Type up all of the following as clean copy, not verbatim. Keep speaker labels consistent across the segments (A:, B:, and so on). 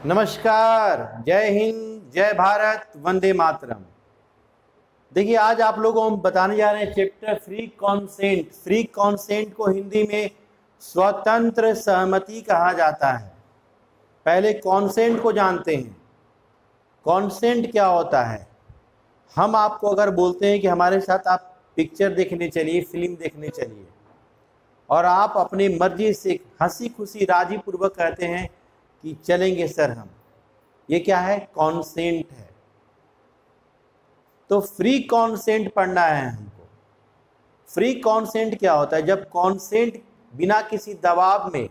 A: नमस्कार, जय हिंद, जय भारत, वंदे मातरम। देखिए, आज आप लोगों को हम बताने जा रहे हैं chapter free consent. Free consent को हिंदी में स्वतंत्र सहमति कहा जाता है। पहले कॉन्सेंट को जानते हैं। कॉन्सेंट क्या होता है? हम आपको अगर बोलते हैं कि हमारे साथ आप पिक्चर देखने चलिए, फिल्म देखने चलिए, और आप अपनी मर्जी से हंसी खुशी राजी पूर्वक कहते हैं कि चलेंगे सर हम, ये क्या है? कॉन्सेंट है। तो फ्री कॉन्सेंट पढ़ना है हमको। फ्री कॉन्सेंट क्या होता है? जब कॉन्सेंट बिना किसी दबाव में,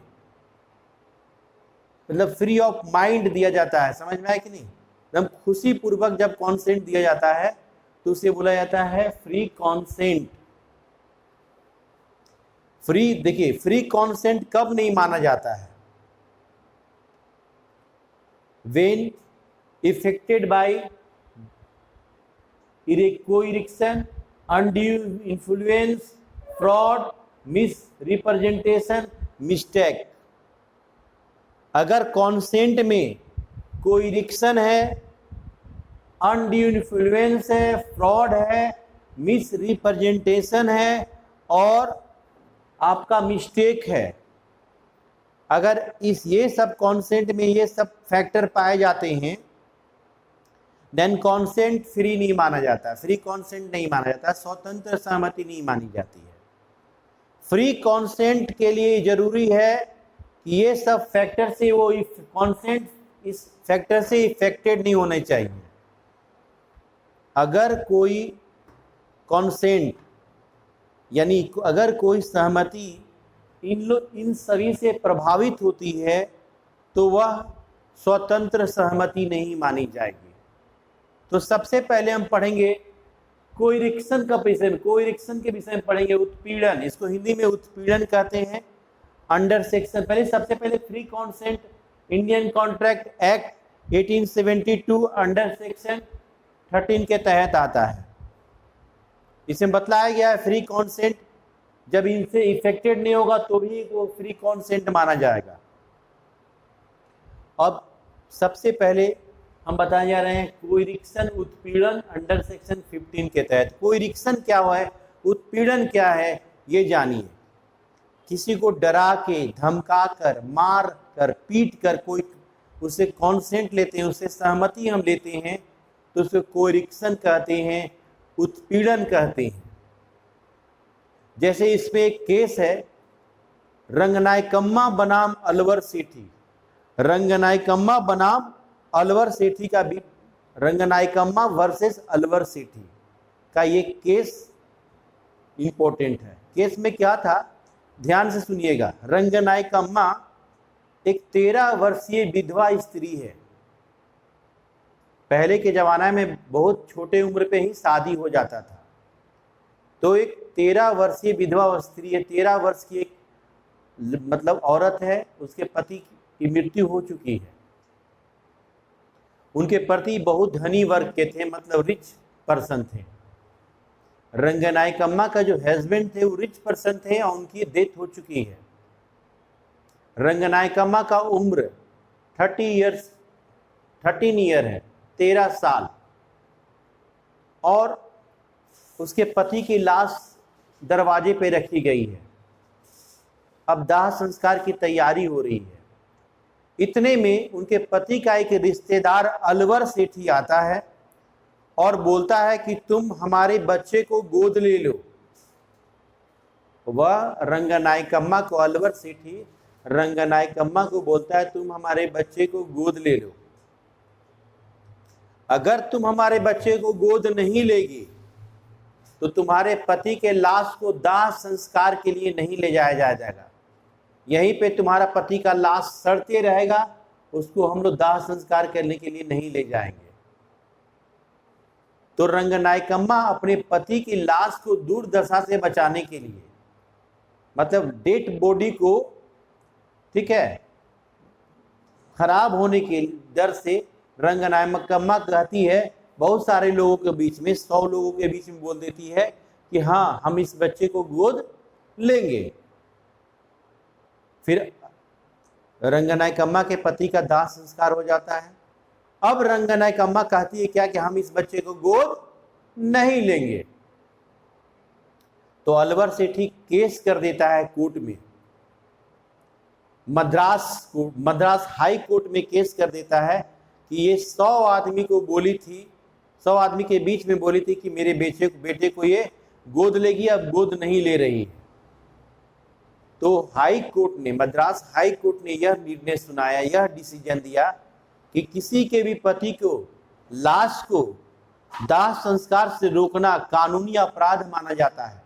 A: मतलब फ्री ऑफ माइंड दिया जाता है। समझ में आया कि नहीं? एकदम खुशी पूर्वक जब कॉन्सेंट दिया जाता है तो उसे बोला जाता है फ्री कॉन्सेंट। फ्री, देखिए, फ्री कॉन्सेंट कब नहीं माना जाता है? When effected by coercion, undue influence, fraud, misrepresentation, mistake। अगर कॉन्सेंट में कोइरिक्शन है, अनड्यू इन्फ्लुएंस है, फ्रॉड है, मिसरिप्रेजेंटेशन है और आपका मिस्टेक है, अगर ये सब कॉन्सेंट में ये सब फैक्टर पाए जाते हैं, देन कॉन्सेंट फ्री नहीं माना जाता। फ्री कॉन्सेंट नहीं माना जाता, स्वतंत्र सहमति नहीं मानी जाती है। फ्री कॉन्सेंट के लिए जरूरी है कि ये सब फैक्टर से वो कॉन्सेंट इस फैक्टर से इफेक्टेड नहीं होने चाहिए। अगर कोई कॉन्सेंट यानी अगर कोई सहमति इन सभी से प्रभावित होती है तो वह स्वतंत्र सहमति नहीं मानी जाएगी। तो सबसे पहले हम पढ़ेंगे कोइरिक्शन का विषय। कोइरिक्शन के विषय में पढ़ेंगे उत्पीड़न। इसको हिंदी में उत्पीड़न कहते हैं। अंडर सेक्शन, पहले सबसे पहले free consent Indian contract act 1872 under section 13 के तहत आता है। इसमें बतलाया गया है फ्री कॉन्सेंट जब इनसे इफेक्टेड नहीं होगा तो भी वो फ्री कॉन्सेंट माना जाएगा। अब सबसे पहले हम बताने जा रहे हैं कोइरिक्शन, उत्पीड़न अंडर सेक्शन 15 के तहत। कोइरिक्शन क्या है, उत्पीड़न क्या है, ये जानिए। किसी को डरा के, धमका कर, मार कर, पीट कर कोई उससे कॉन्सेंट लेते हैं, उससे सहमति हम लेते हैं तो उसे कोइरिक्शन कहते हैं, उत्पीड़न कहते हैं। जैसे इसमें एक केस है रंगनायकम्मा बनाम अलवर सेठी। रंगनायकम्मा बनाम अलवर सेठी का भी, रंगनायकम्मा वर्सेस अलवर सेठी का ये केस इंपॉर्टेंट है। केस में क्या था, ध्यान से सुनिएगा। रंगनायकम्मा एक 13 वर्षीय विधवा स्त्री है। पहले के जमाना में बहुत छोटे उम्र पे ही शादी हो जाता था। तो एक 13 वर्षीय विधवा स्त्री है, 13 वर्ष की एक मतलब औरत है, उसके पति की मृत्यु हो चुकी है। उनके पति बहुत धनी वर्ग के थे, मतलब रिच पर्सन थे। रंगनायकम्मा का जो हस्बैंड थे वो रिच पर्सन थे और उनकी डेथ हो चुकी है। रंगनायकम्मा का उम्र 13 ईयर है, 13 साल, और उसके पति की लाश दरवाजे पे रखी गई है। अब दाह संस्कार की तैयारी हो रही है। इतने में उनके पति का एक रिश्तेदार अलवर सेठी आता है और बोलता है कि तुम हमारे बच्चे को गोद ले लो। वह रंगनायकम्मा को, अलवर सेठी रंगनायकम्मा को बोलता है तुम हमारे बच्चे को गोद ले लो। अगर तुम हमारे बच्चे को गोद नहीं लेगी तो तुम्हारे पति के लाश को दाह संस्कार के लिए नहीं ले जाया जाएगा। यहीं पे तुम्हारा पति का लाश सड़ते रहेगा, उसको हम लोग दाह संस्कार करने के लिए नहीं ले जाएंगे। तो रंगनायकम्मा अपने पति की लाश को दुर्दशा से बचाने के लिए, मतलब डेड बॉडी को, ठीक है, खराब होने के डर से, रंगनायकम्मा कहती है बहुत सारे लोगों के बीच में, 100 लोगों के बीच में बोल देती है कि हाँ हम इस बच्चे को गोद लेंगे। फिर रंगनायकम्मा के पति का दाह संस्कार हो जाता है। अब रंगनायकम्मा कहती है क्या कि हम इस बच्चे को गोद नहीं लेंगे। तो अलवर सेठी केस कर देता है कोर्ट में, मद्रास हाई कोर्ट में केस कर देता है कि ये 100 आदमी को बोली थी, 100 आदमी के बीच में बोली थी कि मेरे बेटे को ये गोद लेगी, अब गोद नहीं ले रही है। तो हाई कोर्ट ने, मद्रास हाई कोर्ट ने यह निर्णय सुनाया, यह डिसीजन दिया कि किसी के भी पति को लाश को दाह संस्कार से रोकना कानूनी अपराध माना जाता है,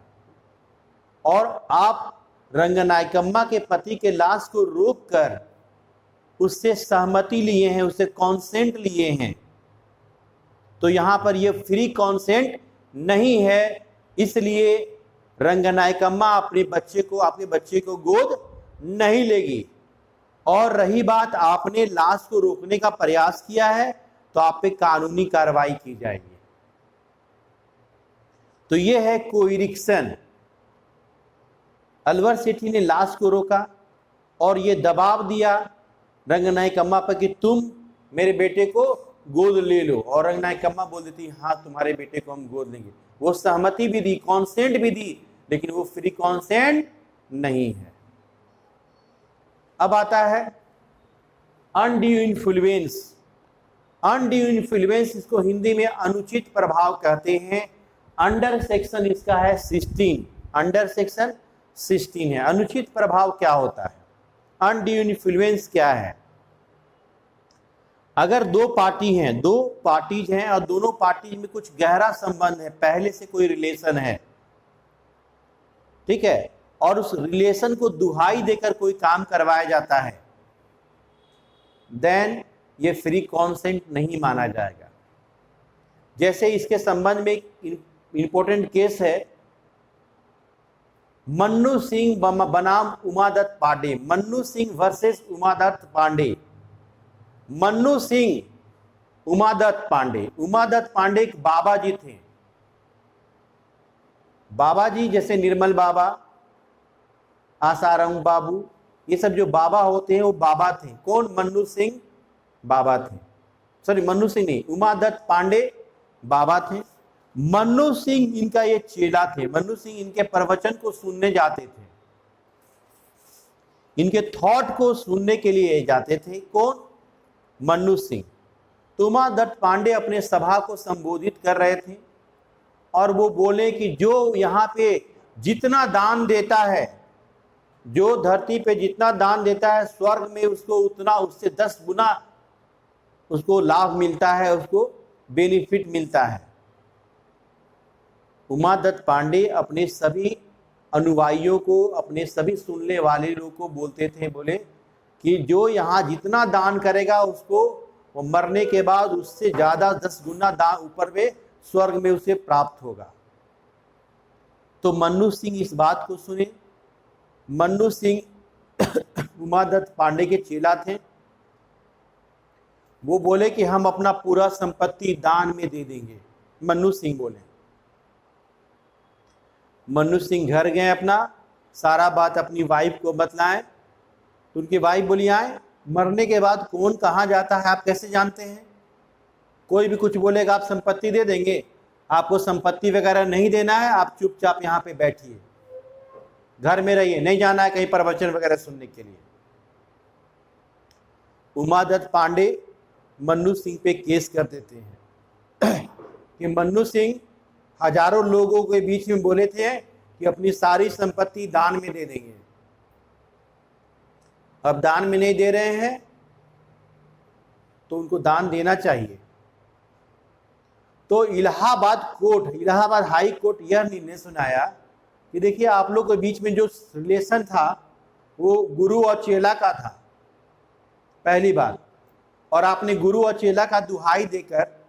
A: और आप रंगनायकम्मा के पति के लाश को रोककर उससे सहमति लिए हैं, उससे कॉन्सेंट लिए हैं। तो यहां पर यह फ्री कॉन्सेंट नहीं है, इसलिए रंगनायकम्मा आपके बच्चे को गोद नहीं लेगी। और रही बात आपने लाश को रोकने का प्रयास किया है तो आप पे कानूनी कार्रवाई की जाएगी। तो यह है कोइरिक्शन। अलवर सेठी ने लाश को रोका और ये दबाव दिया रंगनायकम्मा पर कि तुम मेरे बेटे को गोद ले लो, और रंगनायकम्मा बोल देती हाँ तुम्हारे बेटे को हम गोद लेंगे। वो सहमति भी दी, कॉन्सेंट भी दी, लेकिन वो फ्री कॉन्सेंट नहीं है। अब आता है अनड्यू इन्फ्लुएंस। अनड्यू इन्फ्लुएंस इसको हिंदी में अनुचित प्रभाव कहते हैं। अंडर सेक्शन इसका है 16, अंडर सेक्शन 16 है। अनुचित प्रभाव क्या होता है, अनड्यू इन्फ्लुएंस क्या है? अगर दो पार्टीज हैं और दोनों पार्टीज में कुछ गहरा संबंध है, पहले से कोई रिलेशन है, ठीक है, और उस रिलेशन को दुहाई देकर कोई काम करवाया जाता है, देन ये फ्री कॉन्सेंट नहीं माना जाएगा। जैसे इसके संबंध में एक इंपॉर्टेंट केस है मन्नू सिंह बनाम उमादत्त पांडे, मन्नू सिंह वर्सेस उमादत्त पांडे। मन्नू सिंह उमादत्त पांडे एक बाबा जी थे। बाबा जी जैसे निर्मल बाबा, आसाराम बाबू, ये सब जो बाबा होते हैं वो बाबा थे। कौन? मन्नू सिंह बाबा थे, सॉरी मन्नू सिंह नहीं, उमादत्त पांडे बाबा थे। मन्नू सिंह इनका ये चेला थे। मन्नू सिंह इनके प्रवचन को सुनने जाते थे, इनके थॉट को सुनने के लिए जाते थे। कौन? मन्नू सिंह। तो उमादत्त पांडे अपने सभा को संबोधित कर रहे थे और वो बोले कि जो यहाँ पे जितना दान देता है, जो धरती पे जितना दान देता है, स्वर्ग में उसको उतना, उससे 10 गुना उसको लाभ मिलता है, उसको बेनिफिट मिलता है। उमादत्त पांडे अपने सभी अनुयायियों को, अपने सभी सुनने वाले लोगों को बोलते थे, बोले कि जो यहाँ जितना दान करेगा उसको वो मरने के बाद उससे ज्यादा 10 गुना दान ऊपर में स्वर्ग में उसे प्राप्त होगा। तो मन्नू सिंह इस बात को सुने। मन्नू सिंह उमादत्त पांडे के चेला थे। वो बोले कि हम अपना पूरा संपत्ति दान में दे देंगे। मन्नू सिंह बोले। मन्नू सिंह घर गए, अपना सारा बात अपनी वाइफ को बतलाएं। तो उनकी वाइफ बोली आए, मरने के बाद कौन कहाँ जाता है आप कैसे जानते हैं? कोई भी कुछ बोलेगा आप संपत्ति दे देंगे, आपको संपत्ति वगैरह नहीं देना है, आप चुपचाप यहाँ पे बैठिए, घर में रहिए, नहीं जाना है कहीं प्रवचन वगैरह सुनने के लिए। उमादत्त पांडे मन्नू सिंह पे केस कर देते हैं कि मन्नू सिंह हजारों लोगों के बीच में बोले थे कि अपनी सारी संपत्ति दान में दे देंगे, अब दान में नहीं दे रहे हैं तो उनको दान देना चाहिए। तो इलाहाबाद हाई कोर्ट यह निर्णय सुनाया कि देखिए आप लोग के बीच में जो रिलेशन था वो गुरु और चेला का था, पहली बात, और आपने गुरु और चेला का दुहाई देकर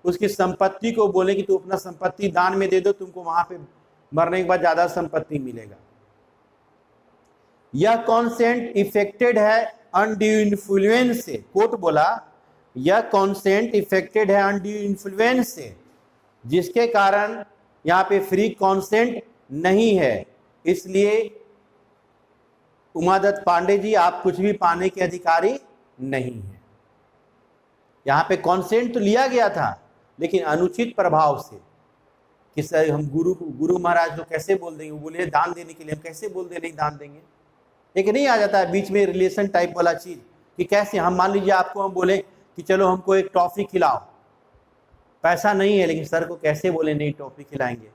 A: उसकी संपत्ति को बोले कि तू अपना संपत्ति दान में दे दो, तुमको वहां पे मरने के बाद ज्यादा संपत्ति मिलेगा। यह कॉन्सेंट इफेक्टेड है अनड्यू इन्फ्लुएंस से। कोर्ट बोला यह कॉन्सेंट इफेक्टेड है अनड्यू इन्फ्लुएंस से, जिसके कारण यहाँ पे फ्री कॉन्सेंट नहीं है। इसलिए उमादत्त पांडे जी, आप कुछ भी पाने के अधिकारी नहीं है। यहाँ पे कॉन्सेंट तो लिया गया था, लेकिन अनुचित प्रभाव से कि सर हम गुरु महाराज को कैसे बोल देंगे, वो बोले दान देने के लिए, हम कैसे बोल दे नहीं दान देंगे। एक नहीं आ जाता है बीच में रिलेशन टाइप वाला चीज कि कैसे हम, मान लीजिए आपको हम बोले कि चलो हमको एक टॉफी खिलाओ, पैसा नहीं है लेकिन सर को कैसे बोले नहीं टॉफी खिलाएंगे,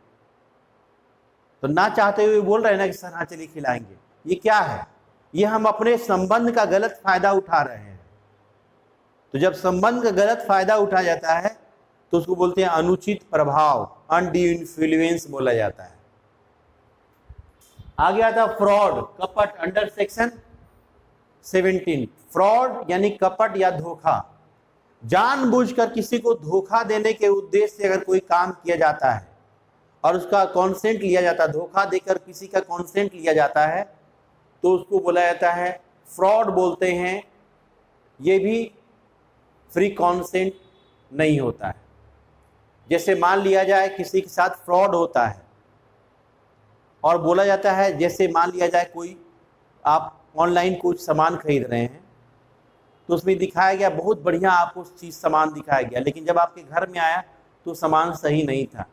A: तो ना चाहते हुए बोल रहे हैं ना कि सर हाँ चलिए खिलाएंगे। ये क्या है? ये हम अपने संबंध का गलत फायदा उठा रहे हैं। तो जब संबंध का गलत फायदा उठा जाता है तो उसको बोलते हैं अनुचित प्रभाव, अनड्यू इन्फ्लुएंस बोला जाता है। आगे आता फ्रॉड, कपट, अंडर सेक्शन 17। फ्रॉड यानी कपट या धोखा, जानबूझकर किसी को धोखा देने के उद्देश्य से अगर कोई काम किया जाता है और उसका कॉन्सेंट लिया जाता है, धोखा देकर किसी का कॉन्सेंट लिया जाता है, तो उसको बोला जाता है फ्रॉड बोलते हैं। ये भी फ्री कॉन्सेंट नहीं होता है। जैसे मान लिया जाए किसी के साथ फ्रॉड होता है और बोला जाता है, जैसे मान लिया जाए कोई आप ऑनलाइन कुछ सामान खरीद रहे हैं तो उसमें दिखाया गया बहुत बढ़िया आपको चीज़ सामान दिखाया गया, लेकिन जब आपके घर में आया तो सामान सही नहीं था।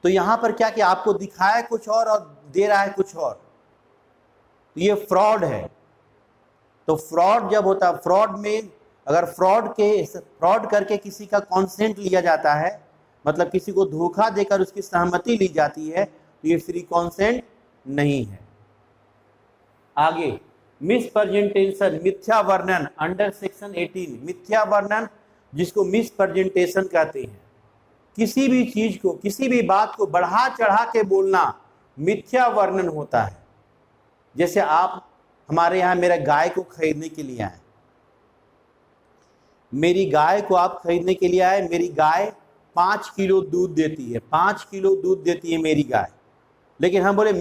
A: तो यहाँ पर क्या कि आपको दिखाया कुछ और दे रहा है कुछ और, तो ये फ्रॉड है। तो फ्रॉड जब होता है, फ्रॉड में अगर फ्रॉड करके किसी का कॉन्सेंट लिया जाता है, मतलब किसी को धोखा देकर उसकी सहमति ली जाती है, तो ये फ्री कॉन्सेंट नहीं है। आगे मिसप्रेजेंटेशन, मिथ्या वर्णन, अंडर सेक्शन 18। मिथ्या वर्णन जिसको मिसप्रेजेंटेशन कहते हैं, किसी भी चीज को, किसी भी बात को बढ़ा चढ़ा के बोलना मिथ्या वर्णन होता है। जैसे आप हमारे यहाँ मेरा गाय को खरीदने के लिए आए, मेरी गाय को आप खरीदने के लिए आए, मेरी गाय 5 किलो दूध देती है, 5 किलो दूध देती है मेरी गाय, लेकिन हम बोले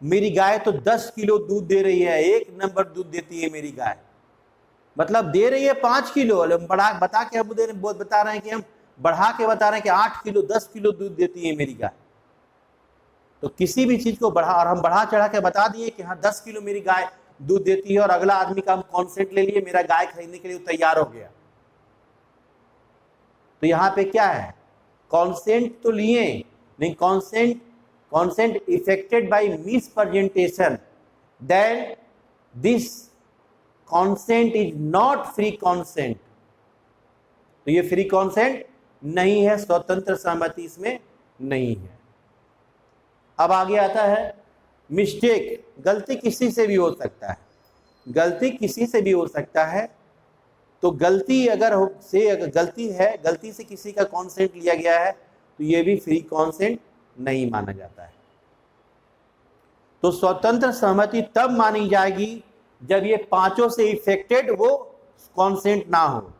A: मेरी गाय तो 10 किलो दूध दे रही है, 1 नंबर दूध देती है मेरी गाय। मतलब दे रही है 5 किलो, बढ़ा बता के हम बता रहे हैं कि हम बढ़ा के बता रहे हैं कि 8 किलो 10 किलो दूध देती है मेरी गाय। तो किसी भी चीज को बढ़ा, और हम बढ़ा चढ़ा के बता दिए कि हाँ 10 किलो मेरी गाय दूध देती है, और अगला आदमी का हम कॉन्सेंट ले लिए, मेरा गाय खरीदने के लिए तैयार हो गया। तो यहाँ पे क्या है, कॉन्सेंट तो लिए नहीं, consent affected by misrepresentation, then this consent is not free consent. तो ये फ्री कॉन्सेंट नहीं है, स्वतंत्र सहमति इसमें नहीं है। अब आगे आता है मिस्टेक, गलती किसी से भी हो सकता है, गलती किसी से भी हो सकता है। तो गलती अगर गलती है, गलती से किसी का कॉन्सेंट लिया गया है, तो ये भी फ्री कॉन्सेंट नहीं माना जाता है। तो स्वतंत्र सहमति तब मानी जाएगी जब ये पांचों से इफेक्टेड वो कॉन्सेंट ना हो।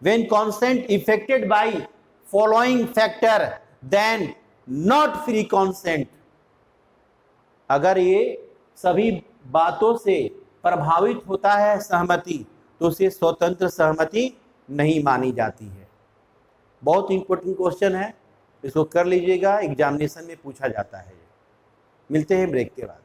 A: When consent affected by following factor, then not free consent। अगर ये सभी बातों से प्रभावित होता है सहमति, तो उसे स्वतंत्र सहमति नहीं मानी जाती है। बहुत इंपॉर्टेंट क्वेश्चन है, इसको कर लीजिएगा, एग्जामिनेशन में पूछा जाता है। मिलते हैं ब्रेक के बाद।